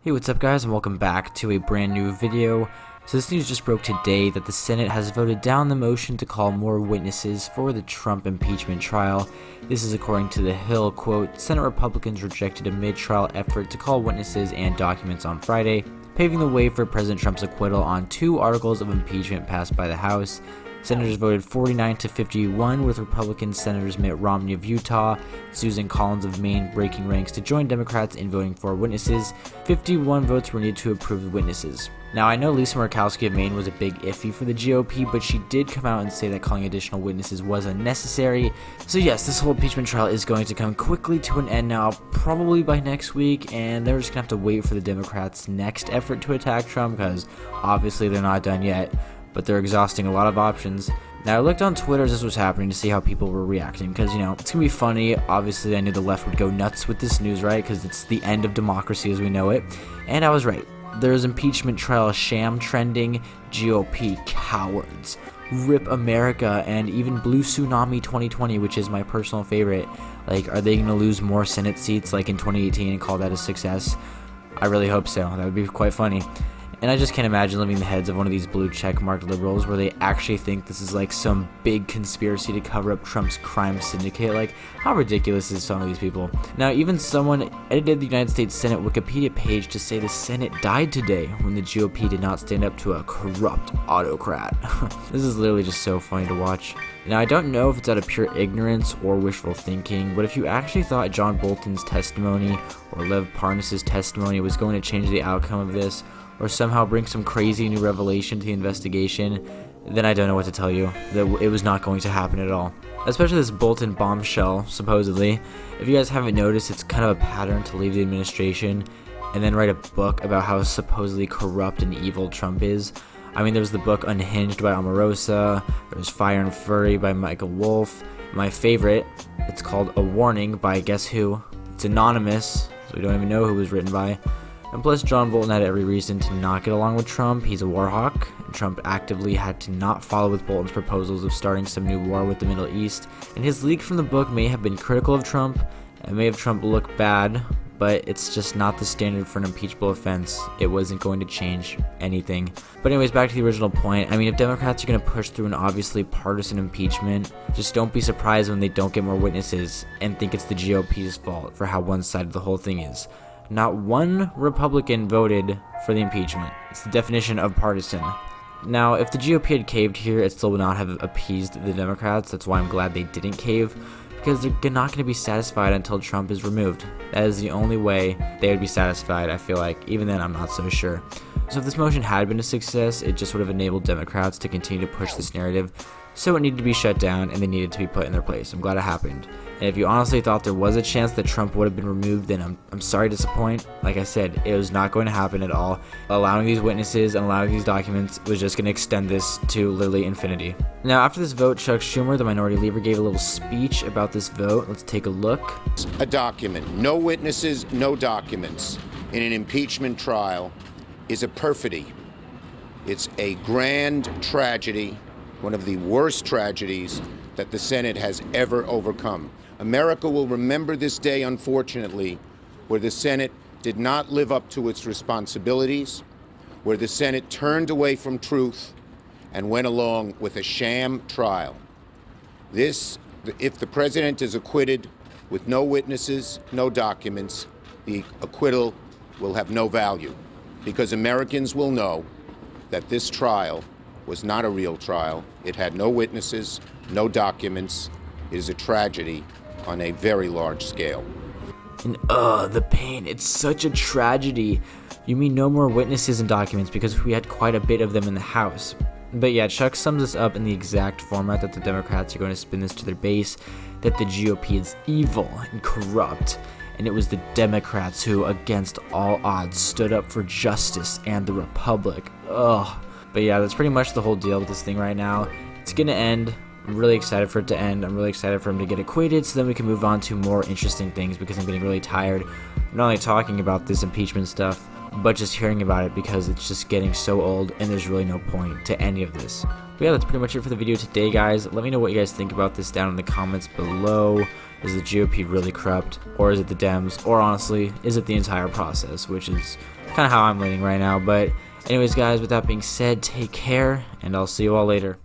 Hey, what's up guys, and welcome back to a brand new video. So this news just broke today that the Senate has voted down the motion to call more witnesses for the Trump impeachment trial. This is according to The Hill, quote, Senate Republicans rejected a mid-trial effort to call witnesses and documents on Friday, paving the way for President Trump's acquittal on 2 articles of impeachment passed by the House. Senators voted 49 to 51, with Republican Senators Mitt Romney of Utah, Susan Collins of Maine breaking ranks to join Democrats in voting for witnesses. 51 votes were needed to approve the witnesses. Now, I know Lisa Murkowski of Maine was a big iffy for the GOP, but she did come out and say that calling additional witnesses was unnecessary. So yes, this whole impeachment trial is going to come quickly to an end now, probably by next week, and they're just going to have to wait for the Democrats' next effort to attack Trump, because obviously they're not done yet. But they're exhausting a lot of options. Now, I looked on Twitter as this was happening to see how people were reacting, because, you know, it's going to be funny. Obviously, I knew the left would go nuts with this news, right? Because it's the end of democracy as we know it. And I was right. There's impeachment trial sham trending, GOP cowards, RIP America, and even Blue Tsunami 2020, which is my personal favorite. Like, are they going to lose more Senate seats like in 2018 and call that a success? I really hope so. That would be quite funny. And I just can't imagine living in the heads of one of these blue check-marked liberals where they actually think this is like some big conspiracy to cover up Trump's crime syndicate. Like, how ridiculous is some of these people? Now, even someone edited the United States Senate Wikipedia page to say the Senate died today when the GOP did not stand up to a corrupt autocrat. This is literally just so funny to watch. Now, I don't know if it's out of pure ignorance or wishful thinking, but if you actually thought John Bolton's testimony or Lev Parnas's testimony was going to change the outcome of this, or somehow bring some crazy new revelation to the investigation, then I don't know what to tell you. That it was not going to happen at all. Especially this Bolton bombshell, supposedly. If you guys haven't noticed, it's kind of a pattern to leave the administration and then write a book about how supposedly corrupt and evil Trump is. I mean, there's the book Unhinged by Omarosa, there's Fire and Fury by Michael Wolff. My favorite, it's called A Warning by guess who? It's anonymous, so we don't even know who it was written by. And plus, John Bolton had every reason to not get along with Trump. He's a war hawk, and Trump actively had to not follow with Bolton's proposals of starting some new war with the Middle East. And his leak from the book may have been critical of Trump, and may have Trump look bad, but it's just not the standard for an impeachable offense. It wasn't going to change anything. But anyways, back to the original point. I mean, if Democrats are going to push through an obviously partisan impeachment, just don't be surprised when they don't get more witnesses and think it's the GOP's fault for how one-sided the whole thing is. Not one Republican voted for the impeachment. It's the definition of partisan. Now, if the GOP had caved here, it still would not have appeased the Democrats. That's why I'm glad they didn't cave, because they're not going to be satisfied until Trump is removed. That is the only way they would be satisfied, I feel like. Even then, I'm not so sure. So if this motion had been a success, it just would have enabled Democrats to continue to push this narrative. So it needed to be shut down, and they needed to be put in their place. I'm glad it happened. And if you honestly thought there was a chance that Trump would have been removed, then I'm sorry to disappoint. Like I said, it was not going to happen at all. Allowing these witnesses and allowing these documents was just going to extend this to literally infinity. Now, after this vote, Chuck Schumer, the minority leader, gave a little speech about this vote. Let's take a look. A document, no witnesses, no documents in an impeachment trial is a perfidy. It's a grand tragedy. One of the worst tragedies that the Senate has ever overcome. America will remember this day, unfortunately, where the Senate did not live up to its responsibilities, where the Senate turned away from truth and went along with a sham trial. This, if the president is acquitted with no witnesses, no documents, the acquittal will have no value, because Americans will know that this trial was not a real trial. It had no witnesses, no documents. It is a tragedy on a very large scale. And the pain, it's such a tragedy. You mean no more witnesses and documents, because we had quite a bit of them in the House. But yeah, Chuck sums this up in the exact format that the Democrats are going to spin this to their base, that the GOP is evil and corrupt, and it was the Democrats who, against all odds, stood up for justice and the Republic. Ugh. But yeah, that's pretty much the whole deal with this thing right now. It's going to end. I'm really excited for it to end. I'm really excited for him to get acquitted so then we can move on to more interesting things, because I'm getting really tired of not only talking about this impeachment stuff, but just hearing about it, because it's just getting so old and there's really no point to any of this. But yeah, that's pretty much it for the video today, guys. Let me know what you guys think about this down in the comments below. Is the GOP really corrupt, or is it the Dems, or honestly, is it the entire process, which is kind of how I'm leaning right now. But anyways, guys, with that being said, take care, and I'll see you all later.